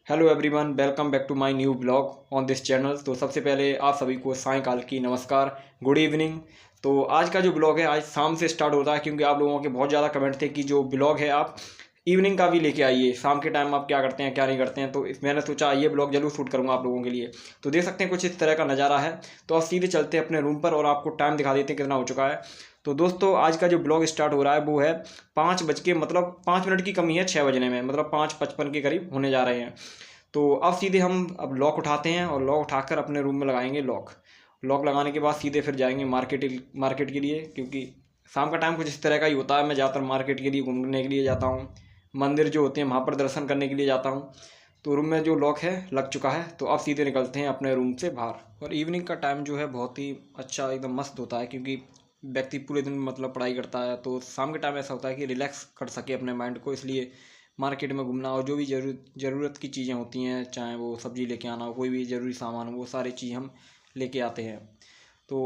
Hello everyone, welcome back to my new blog on this channel. तो सबसे पहले आप सभी को सायंकाल की नमस्कार, गुड इवनिंग। तो आज का जो ब्लॉग है आज शाम से स्टार्ट होता है, क्योंकि आप लोगों के बहुत ज़्यादा कमेंट थे कि जो ब्लॉग है आप इवनिंग का भी लेके आइए, शाम के टाइम आप क्या करते हैं क्या नहीं करते हैं। तो मैंने सोचा ये ब्लॉग जरूर शूट करूँगा आप लोगों के लिए। तो देख सकते हैं कुछ इस तरह का नज़ारा है। तो अब सीधे चलते हैं अपने रूम पर और आपको टाइम दिखा देते हैं कितना हो चुका है। तो दोस्तों आज का जो ब्लॉग स्टार्ट हो रहा है वो है 5 बज के, मतलब 5 मिनट की कमी है 6 बजने में, मतलब 5:55 के करीब होने जा रहे हैं। तो अब सीधे हम अब लॉक उठाते हैं और लॉक उठाकर अपने रूम में लगाएंगे लॉक। लॉक लगाने के बाद सीधे फिर जाएंगे मार्केट के लिए, क्योंकि शाम का टाइम कुछ इस तरह का ही होता है। मैं ज़्यादातर मार्केट के लिए घूमने के लिए जाता हूँ, मंदिर जो होते हैं वहाँ पर दर्शन करने के लिए जाता हूँ। तो रूम में जो लॉक है लग चुका है। तो अब सीधे निकलते हैं अपने रूम से बाहर। और इवनिंग का टाइम जो है बहुत ही अच्छा एकदम मस्त होता है, क्योंकि व्यक्ति पूरे दिन मतलब पढ़ाई करता है, तो शाम के टाइम ऐसा होता है कि रिलैक्स कर सके अपने माइंड को। इसलिए मार्केट में घूमना और जो भी ज़रूरत की चीज़ें होती हैं, चाहे वो सब्ज़ी लेके आना हो, कोई भी ज़रूरी सामान हो, वो सारी चीज़ हम लेके आते हैं। तो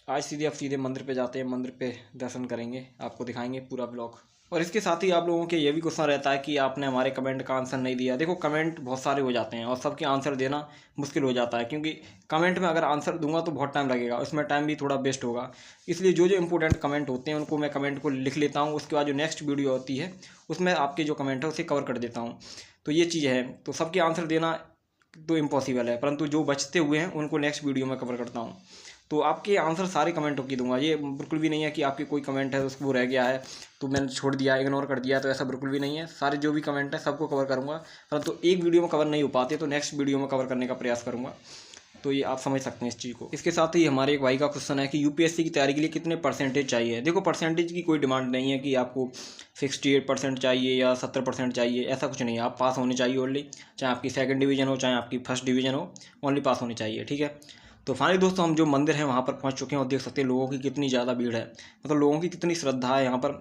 आज सीधे मंदिर पे जाते हैं, मंदिर पे दर्शन करेंगे, आपको दिखाएंगे पूरा ब्लॉग। और इसके साथ ही आप लोगों के ये भी क्वेश्चन रहता है कि आपने हमारे कमेंट का आंसर नहीं दिया। देखो कमेंट बहुत सारे हो जाते हैं और सबके आंसर देना मुश्किल हो जाता है, क्योंकि कमेंट में अगर आंसर दूंगा तो बहुत टाइम लगेगा, उसमें टाइम भी थोड़ा वेस्ट होगा। इसलिए जो जो इंपॉर्टेंट कमेंट होते हैं उनको मैं कमेंट को लिख लेता हूँ, उसके बाद जो नेक्स्ट वीडियो होती है उसमें आपके जो कमेंट है उसे कवर कर देता हूँ। तो ये चीज़ है। तो सबके आंसर देना तो इम्पॉसिबल है, परंतु जो बचते हुए हैं उनको नेक्स्ट वीडियो में कवर करता हूँ। तो आपके आंसर सारे कमेंटों की दूंगा। ये बिल्कुल भी नहीं है कि आपके कोई कमेंट है उसको रह गया है तो मैंने छोड़ दिया, इग्नोर कर दिया, तो ऐसा बिल्कुल भी नहीं है। सारे जो भी कमेंट है सबको कवर करूँगा, परंतु एक वीडियो में कवर नहीं हो पाते तो नेक्स्ट वीडियो में कवर करने का प्रयास करूँगा। तो ये आप समझ सकते हैं इस चीज़ को। इसके साथ ही हमारे एक भाई का क्वेश्चन है कि यूपीएससी की तैयारी के लिए कितने परसेंटेज चाहिए। देखो परसेंटेज की कोई डिमांड नहीं है कि आपको 68% चाहिए या 70% चाहिए, ऐसा कुछ नहीं है। आप पास होने चाहिए ओनली, चाहे आपकी सेकंड डिवीज़न हो चाहे आपकी फर्स्ट डिवीज़न हो, ओनली पास होने चाहिए, ठीक है। तो फाइनली दोस्तों हम जो मंदिर है वहाँ पर पहुँच चुके हैं और देख सकते हैं लोगों की कितनी ज़्यादा भीड़ है, मतलब लोगों की कितनी श्रद्धा है यहाँ पर।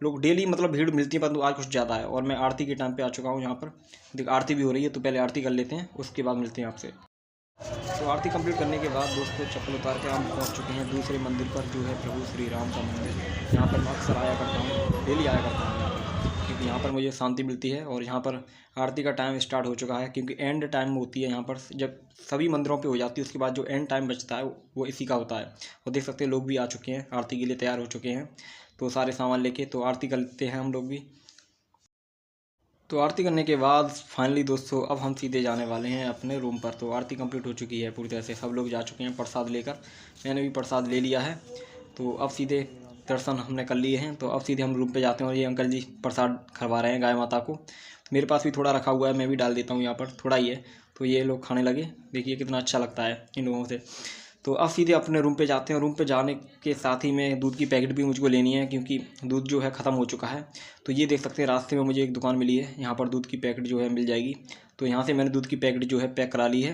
लोग डेली मतलब भीड़ मिलती है, परंतु आज कुछ ज़्यादा है। और मैं आरती के टाइम पे आ चुका हूँ यहाँ पर। देख आरती भी हो रही है, तो पहले आरती कर लेते हैं, उसके बाद मिलते हैं आपसे। तो आरती कंप्लीट करने के बाद दोस्तों चप्पल उतार के हम पहुंच चुके हैं दूसरे मंदिर पर, जो है प्रभु श्री राम का मंदिर। यहाँ पर मैं अक्सर आया करता हूँ, डेली आया करता हूँ यहाँ पर, क्योंकि यहाँ पर मुझे शांति मिलती है। और यहाँ पर आरती का टाइम स्टार्ट हो चुका है, क्योंकि एंड टाइम होती है यहाँ पर। जब सभी मंदिरों पर हो जाती है उसके बाद जो एंड टाइम बचता है वो इसी का होता है। और देख सकते हैं लोग भी आ चुके हैं, आरती के लिए तैयार हो चुके हैं। तो सारे सामान लेके तो आरती करते हैं हम लोग भी। तो आरती करने के बाद फाइनली दोस्तों अब हम सीधे जाने वाले हैं अपने रूम पर। तो आरती कंप्लीट हो चुकी है पूरी तरह से, सब लोग जा चुके हैं प्रसाद लेकर। मैंने भी प्रसाद ले लिया है। तो अब सीधे दर्शन हमने कर लिए हैं, तो अब सीधे हम रूम पे जाते हैं। और ये अंकल जी प्रसाद खरवा रहे हैं गाय माता को। मेरे पास भी थोड़ा रखा हुआ है, मैं भी डाल देता हूँ यहाँ पर, थोड़ा ही है। तो ये लोग खाने लगे, देखिए कितना अच्छा लगता है इन लोगों से। तो अब सीधे अपने रूम पे जाते हैं। रूम पे जाने के साथ ही में दूध की पैकेट भी मुझको लेनी है, क्योंकि दूध जो है ख़त्म हो चुका है। तो ये देख सकते हैं रास्ते में मुझे एक दुकान मिली है, यहाँ पर दूध की पैकेट जो है मिल जाएगी। तो यहाँ से मैंने दूध की पैकेट जो है पैक करा ली है।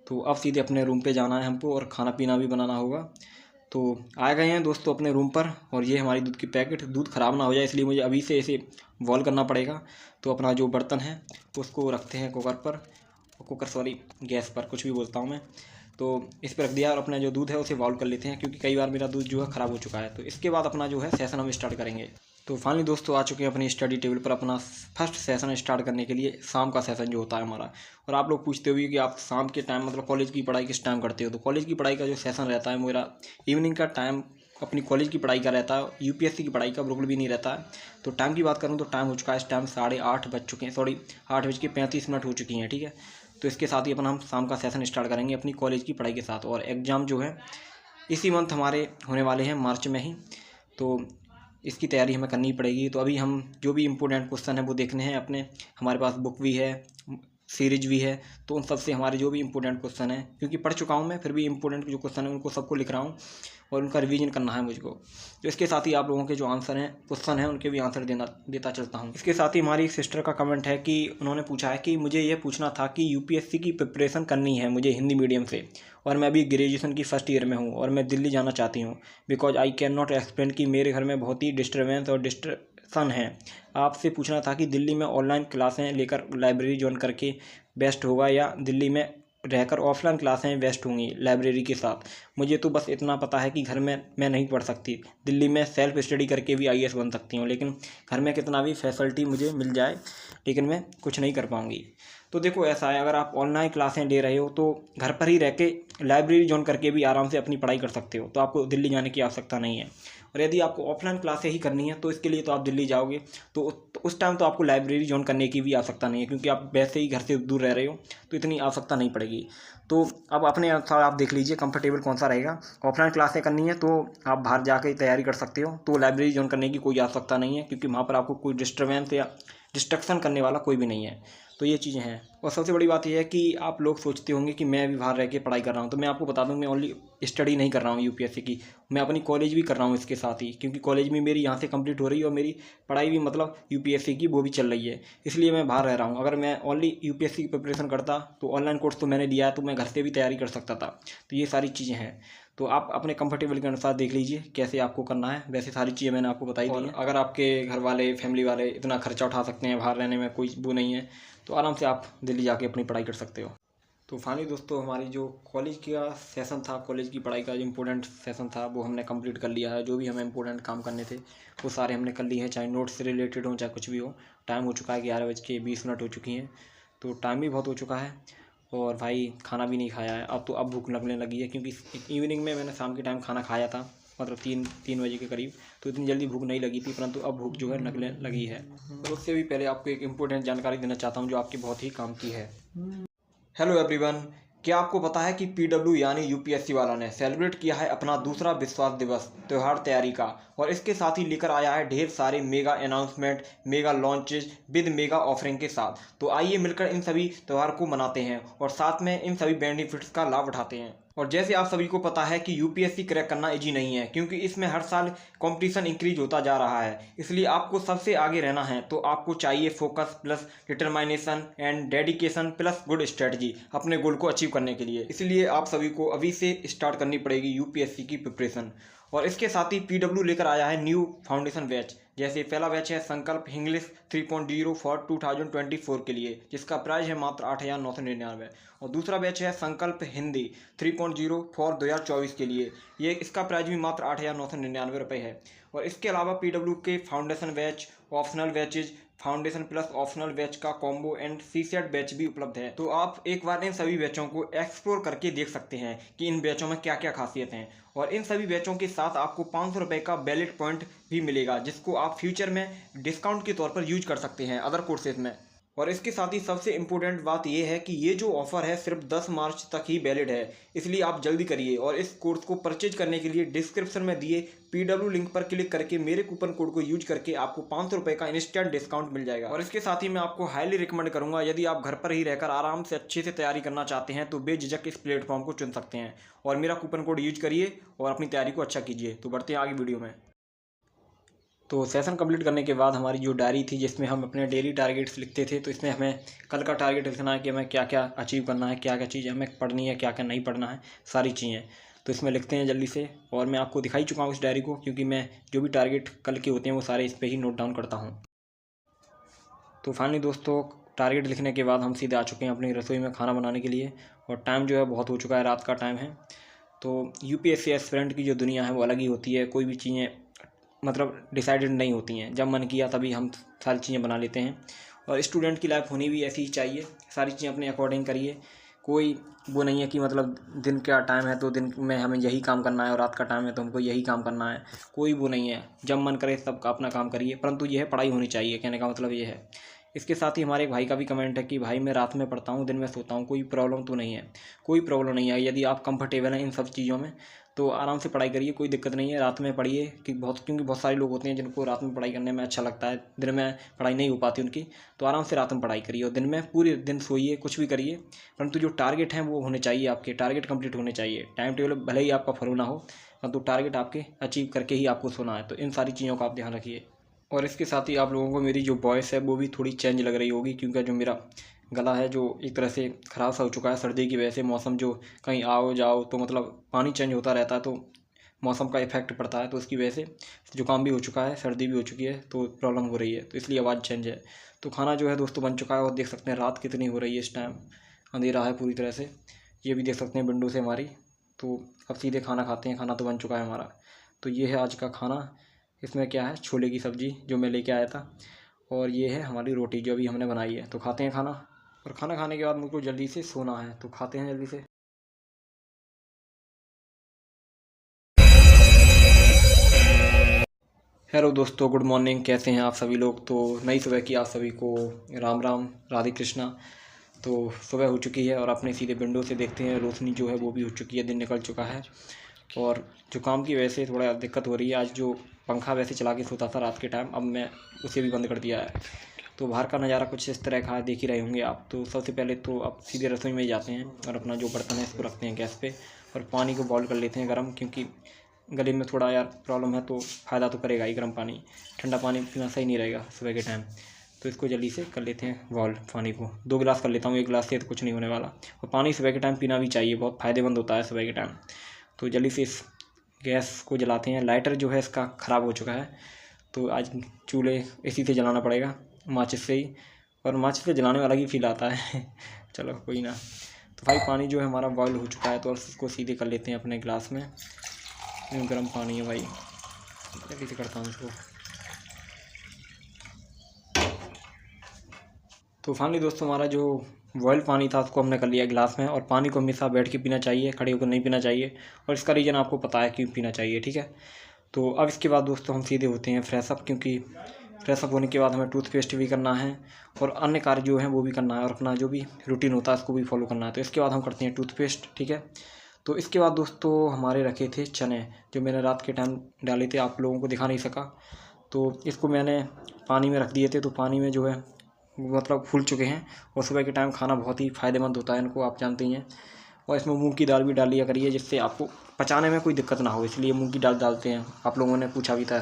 तो अब सीधे अपने रूम पे जाना है हमको, और खाना पीना भी बनाना होगा। तो आ गए हैं दोस्तों अपने रूम पर, और ये हमारी दूध की पैकेट। दूध ख़राब ना हो जाए इसलिए मुझे अभी से इसे बॉयल करना पड़ेगा। तो अपना जो बर्तन है उसको रखते हैं कुकर पर, कुकर सॉरी गैस पर, कुछ भी बोलता हूँ मैं। तो इस पर रख दिया और अपना जो दूध है उसे बॉयल कर लेते हैं, क्योंकि कई बार मेरा दूध जो है ख़राब हो चुका है। तो इसके बाद अपना जो है सेशन हम स्टार्ट करेंगे। तो फाइनली दोस्तों आ चुके हैं अपनी स्टडी टेबल पर अपना फर्स्ट सेशन स्टार्ट करने के लिए, शाम का सेशन जो होता है हमारा। और आप लोग पूछते हुए कि आप शाम के टाइम मतलब कॉलेज की पढ़ाई किस टाइम करते हो। तो कॉलेज की पढ़ाई का जो सेशन रहता है मेरा इवनिंग का टाइम अपनी कॉलेज की पढ़ाई का रहता है, यूपीएससी की पढ़ाई का बिल्कुल भी नहीं रहता है। तो टाइम की बात करूँ तो टाइम हो चुका है इस टाइम 8:30 बज चुके हैं, सॉरी 8:35 हो चुकी हैं, ठीक है। तो इसके साथ ही अपन हम शाम का सेशन स्टार्ट करेंगे अपनी कॉलेज की पढ़ाई के साथ। और एग्ज़ाम जो है इसी मंथ हमारे होने वाले हैं, मार्च में ही। तो इसकी तैयारी हमें करनी पड़ेगी। तो अभी हम जो भी इम्पोर्टेंट क्वेश्चन है वो देखने हैं अपने, हमारे पास बुक भी है, सीरीज भी है। तो उन सब से हमारे जो भी इंपॉर्टेंट क्वेश्चन है, क्योंकि पढ़ चुका हूँ मैं, फिर भी इंपॉर्टेंट जो क्वेश्चन है उनको सबको लिख रहा हूँ और उनका रिवीजन करना है मुझको। तो इसके साथ ही आप लोगों के जो आंसर हैं क्वेश्चन हैं उनके भी आंसर देता चलता हूँ। इसके साथ ही हमारी एक सिस्टर का कमेंट है कि उन्होंने पूछा है कि मुझे ये पूछना था कि यूपीएससी की प्रिपरेशन करनी है मुझे हिंदी मीडियम से, और मैं अभी ग्रेजुएशन की फर्स्ट ईयर में हूँ और मैं दिल्ली जाना चाहती हूँ, because I can not explain कि मेरे घर में बहुत ही डिस्टर्बेंस और डिस्ट्रक्शन है। आपसे पूछना था कि दिल्ली में ऑनलाइन क्लासें लेकर लाइब्रेरी ज्वाइन करके बेस्ट होगा, या दिल्ली में रहकर ऑफलाइन क्लासें बेस्ट होंगी लाइब्रेरी के साथ। मुझे तो बस इतना पता है कि घर में मैं नहीं पढ़ सकती, दिल्ली में सेल्फ स्टडी करके भी आईएएस बन सकती हूँ, लेकिन घर में कितना भी फैसिलिटी मुझे मिल जाए लेकिन मैं कुछ नहीं कर पाऊँगी। तो देखो ऐसा है, अगर आप ऑनलाइन क्लासें ले रहे हो तो घर पर ही रह के लाइब्रेरी ज्वाइन करके भी आराम से अपनी पढ़ाई कर सकते हो, तो आपको दिल्ली जाने की आवश्यकता नहीं है। और यदि आपको ऑफलाइन क्लासें ही करनी है तो इसके लिए तो आप दिल्ली जाओगे, तो उस टाइम तो आपको लाइब्रेरी ज्वाइन करने की भी आवश्यकता नहीं है, क्योंकि आप वैसे ही घर से दूर रह रहे हो तो इतनी आवश्यकता नहीं पड़ेगी। तो अब अपने अनुसार आप देख लीजिए कंफर्टेबल कौन सा रहेगा। ऑफलाइन क्लासें करनी है तो आप बाहर जाकर तैयारी कर सकते हो, तो लाइब्रेरी ज्वाइन करने की कोई आवश्यकता नहीं है, क्योंकि वहाँ पर आपको कोई डिस्टर्बेंस या डिस्ट्रक्शन करने वाला कोई भी नहीं है। तो ये चीज़ें हैं। और सबसे बड़ी बात यह है कि आप लोग सोचते होंगे कि मैं भी बाहर रह के पढ़ाई कर रहा हूँ, तो मैं आपको बता दूँ मैं ओनली स्टडी नहीं कर रहा हूँ यूपीएससी की, मैं अपनी कॉलेज भी कर रहा हूँ इसके साथ ही, क्योंकि कॉलेज में मेरी यहाँ से कंप्लीट हो रही है और मेरी पढ़ाई भी मतलब यूपीएससी की वो भी चल रही है, इसलिए मैं बाहर रह रहा हूँ। अगर मैं ओनली यूपीएससी की प्रिपरेशन करता तो ऑनलाइन कोर्स तो मैंने लिया है, तो मैं घर से भी तैयारी कर सकता था। तो ये सारी चीज़ें हैं, तो आप अपने कंफर्टेबल के अनुसार देख लीजिए कैसे आपको करना है। वैसे सारी चीज़ें मैंने आपको बताई दी हैं। अगर आपके घर वाले फैमिली वाले इतना खर्चा उठा सकते हैं, बाहर रहने में कोई वो नहीं है, तो आराम से आप दिल्ली जाके अपनी पढ़ाई कर सकते हो। तो फाइनली दोस्तों, हमारी जो कॉलेज का सेशन था, कॉलेज की पढ़ाई का जो इम्पोर्टेंट सेशन था वो हमने कंप्लीट कर लिया है। जो भी हमें इम्पोर्टेंट काम करने थे वो सारे हमने कर लिए हैं, चाहे नोट्स से रिलेटेड हो चाहे कुछ भी हो। टाइम हो चुका है 11:20 हो चुकी हैं, तो टाइम भी बहुत हो चुका है। और भाई खाना भी नहीं खाया है, अब तो अब भूख लगने लगी है, क्योंकि इवनिंग में मैंने शाम के टाइम खाना खाया था, मतलब 3 बजे के करीब, तो इतनी जल्दी भूख नहीं लगी थी, परंतु अब भूख जो है लगने लगी है। तो उससे भी पहले आपको एक इम्पोर्टेंट जानकारी देना चाहता हूँ जो आपकी बहुत ही काम की है। हेलो एवरीवन, क्या आपको पता है कि पीडब्ल्यू यानी यूपीएससी वाला ने सेलिब्रेट किया है अपना दूसरा विश्वास दिवस त्यौहार तैयारी का, और इसके साथ ही लेकर आया है ढेर सारे mega announcement, mega launches with mega offering के साथ। तो आइए मिलकर इन सभी त्यौहार को मनाते हैं और साथ में इन सभी बेनिफिट्स का लाभ उठाते हैं। और जैसे आप सभी को पता है कि यूपीएससी क्रैक करना इजी नहीं है, क्योंकि इसमें हर साल कंपटीशन इंक्रीज होता जा रहा है, इसलिए आपको सबसे आगे रहना है। तो आपको चाहिए focus plus determination and dedication plus good strategy अपने गोल को अचीव करने के लिए। इसलिए आप सभी को अभी से स्टार्ट करनी पड़ेगी यूपीएससी की प्रिपरेशन। और इसके साथ ही पीडब्ल्यू लेकर आया है न्यू फाउंडेशन बैच। जैसे पहला बैच है संकल्प इंग्लिश 3.0 फॉर 2024 के लिए, जिसका प्राइस है मात्र 8,999। और दूसरा बैच है संकल्प हिंदी 3.0 फॉर 2024 के लिए, ये इसका प्राइस भी मात्र 8,999 रुपये है। और इसके अलावा पीडब्ल्यू के foundation batch, optional batches, foundation plus optional batch का कॉम्बो एंड सीसेट बैच भी उपलब्ध है। तो आप एक बार इन सभी बैचों को एक्सप्लोर करके देख सकते हैं कि इन बैचों में क्या क्या खासियत हैं। और इन सभी बैचों के साथ आपको 500 रुपये का वैलिड पॉइंट भी मिलेगा, जिसको आप फ्यूचर में डिस्काउंट के तौर पर यूज कर सकते हैं अदर कोर्सेज में। और इसके साथ ही सबसे इम्पोर्टेंट बात यह है कि ये जो ऑफर है सिर्फ 10 मार्च तक ही वैलिड है, इसलिए आप जल्दी करिए। और इस कोर्स को परचेज करने के लिए डिस्क्रिप्शन में दिए पीडब्ल्यू लिंक पर क्लिक करके मेरे कूपन कोड को यूज करके आपको 500 रुपये का इंस्टेंट डिस्काउंट मिल जाएगा। और इसके साथ ही मैं आपको हाईली रिकमेंड करूंगा, यदि आप घर पर ही रहकर आराम से अच्छे से तैयारी करना चाहते हैं तो बेझिझक इस प्लेटफॉर्म को चुन सकते हैं और मेरा कूपन कोड यूज करिए और अपनी तैयारी को अच्छा कीजिए। तो बढ़ते हैं आगे वीडियो में। तो सेशन कंप्लीट करने के बाद हमारी जो डायरी थी जिसमें हम अपने डेली टारगेट्स लिखते थे, तो इसमें हमें कल का टारगेट लिखना है कि हमें क्या क्या अचीव करना है, क्या क्या चीज़ हमें पढ़नी है, क्या क्या नहीं पढ़ना है, सारी चीज़ें। तो इसमें लिखते हैं जल्दी से। और मैं आपको दिखाई चुका हूँ इस डायरी को, क्योंकि मैं जो भी टारगेट कल के होते हैं वो सारे इस पर ही नोट डाउन करता हूँ। तो फाइनली दोस्तों, टारगेट लिखने के बाद हम सीधे आ चुके हैं अपनी रसोई में खाना बनाने के लिए। और टाइम जो है बहुत हो चुका है, रात का टाइम है। तो यूपीएससी एस्पिरेंट की जो दुनिया है वो अलग ही होती है, कोई भी चीज़ें मतलब डिसाइडेड नहीं होती हैं, जब मन किया तभी हम सारी चीज़ें बना लेते हैं। और स्टूडेंट की लाइफ होनी भी ऐसी ही चाहिए, सारी चीज़ें अपने अकॉर्डिंग करिए। कोई वो नहीं है कि मतलब दिन का टाइम है तो दिन में हमें यही काम करना है और रात का टाइम है तो हमको यही काम करना है, कोई वो नहीं है। जब मन करे तब अपना काम करिए, परंतु यह पढ़ाई होनी चाहिए, कहने का मतलब ये है। इसके साथ ही हमारे एक भाई का भी कमेंट है कि भाई मैं रात में पढ़ता हूँ दिन में सोता हूँ, कोई प्रॉब्लम तो नहीं है। कोई प्रॉब्लम नहीं है, यदि आप कंफर्टेबल हैं इन सब चीज़ों में तो आराम से पढ़ाई करिए, कोई दिक्कत नहीं है। रात में पढ़िए क्योंकि बहुत सारे लोग होते हैं जिनको रात में पढ़ाई करने में अच्छा लगता है, दिन में पढ़ाई नहीं हो पाती उनकी। तो आराम से रात में पढ़ाई करिए और दिन में पूरे दिन सोइए, कुछ भी करिए, परंतु जो टारगेट हैं वो होने चाहिए, आपके टारगेट कंप्लीट होने चाहिए। टाइम टेबल भले ही आपका फॉलो ना हो, परंतु टारगेट आपके अचीव करके ही आपको सोना है। तो इन सारी चीज़ों का आप ध्यान रखिए। और इसके साथ ही आप लोगों को मेरी जो वॉइस है वो भी थोड़ी चेंज लग रही होगी, क्योंकि जो मेरा गला है जो एक तरह से ख़राब सा हो चुका है सर्दी की वजह से। मौसम जो कहीं आओ जाओ तो मतलब पानी चेंज होता रहता है, तो मौसम का इफेक्ट पड़ता है, तो उसकी वजह से जुकाम भी हो चुका है, सर्दी भी हो चुकी है, तो प्रॉब्लम हो रही है, तो इसलिए आवाज़ चेंज है। तो खाना जो है दोस्तों बन चुका है और देख सकते हैं रात कितनी हो रही है, इस टाइम अंधेरा है पूरी तरह से, ये भी देख सकते हैं विंडो से हमारी। तो अब सीधे खाना खाते हैं, खाना तो बन चुका है हमारा। तो ये है आज का खाना। इसमें क्या है, छोले की सब्ज़ी जो मैं लेके आया था, और ये है हमारी रोटी जो अभी हमने बनाई है। तो खाते हैं खाना। और खाना खाने के बाद मुझको जल्दी से सोना है, तो खाते हैं जल्दी से। हेलो दोस्तों, गुड मॉर्निंग। कैसे हैं आप सभी लोग? तो नई सुबह की आप सभी को राम राम, राधे कृष्णा। तो सुबह हो चुकी है और अपने सीधे विंडो से देखते हैं रोशनी जो है वो भी हो चुकी है, दिन निकल चुका है। और जुकाम की वजह से थोड़ा दिक्कत हो रही है। आज जो पंखा वैसे चला के सोता था रात के टाइम, अब मैं उसे भी बंद कर दिया है। तो बाहर का नज़ारा कुछ इस तरह का देख ही रहे होंगे आप। तो सबसे पहले तो अब सीधे रसोई में ही जाते हैं और अपना जो बर्तन है इसको रखते हैं गैस पे और पानी को बॉईल कर लेते हैं गर्म, क्योंकि गले में थोड़ा यार प्रॉब्लम है, तो फ़ायदा तो करेगा ही गर्म पानी। ठंडा पानी पीना सही नहीं रहेगा सुबह के टाइम। तो इसको जल्दी से कर लेते हैं बॉईल। पानी को 2 गिलास कर लेता हूँ, 1 गिलास से तो कुछ नहीं होने वाला। और पानी सुबह के टाइम पीना भी चाहिए, बहुत फ़ायदेमंद होता है सुबह के टाइम। तो जल्दी से इस गैस को जलाते हैं। लाइटर जो है इसका ख़राब हो चुका है, तो आज चूल्हे इसी से जलाना पड़ेगा, माचिस से ही। और माचिस से जलाने वाला ही फील आता है चलो कोई ना। तो भाई पानी जो है हमारा बॉईल हो चुका है, तो उसको सीधे कर लेते हैं अपने गिलास में। गर्म पानी है भाई, जल्दी से करता हूँ इसको। तो फाइनली दोस्तों, हमारा जो बॉयल पानी था उसको हमने कर लिया गिलास में। और पानी को हमेशा बैठ के पीना चाहिए, खड़े होकर नहीं पीना चाहिए। और इसका रीज़न आपको पता है क्यों पीना चाहिए, ठीक है। तो अब इसके बाद दोस्तों हम सीधे होते हैं फ्रेश अप, क्योंकि फ्रेश अप होने के बाद हमें टूथपेस्ट भी करना है और अन्य कार्य जो हैं वो भी करना है, और अपना जो भी रूटीन होता है उसको भी फॉलो करना है। तो इसके बाद हम करते हैं टूथपेस्ट, ठीक है। तो इसके बाद दोस्तों हमारे रखे थे चने, जो मैंने रात के टाइम डाले थे, आप लोगों को दिखा नहीं सका। तो इसको मैंने पानी में रख दिए थे, तो पानी में जो है मतलब फूल चुके हैं। और सुबह के टाइम खाना बहुत ही फ़ायदेमंद होता है, इनको आप जानते ही हैं। और इसमें मूंग की दाल भी डाल लिया करिए, जिससे आपको पचाने में कोई दिक्कत ना हो, इसलिए मूंग की दाल डालते हैं। आप लोगों ने पूछा भी था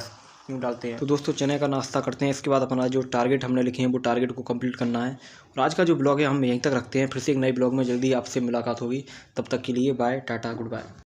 क्यों डालते हैं। तो दोस्तों चने का नाश्ता करते हैं। इसके बाद अपना जो टारगेट हमने लिखे हैं वो टारगेट को कंप्लीट करना है। और आज का जो ब्लॉग है हम यहीं तक रखते हैं। फिर से एक नए ब्लॉग में जल्दी आपसे मुलाकात होगी। तब तक के लिए बाय, टाटा, गुड बाय।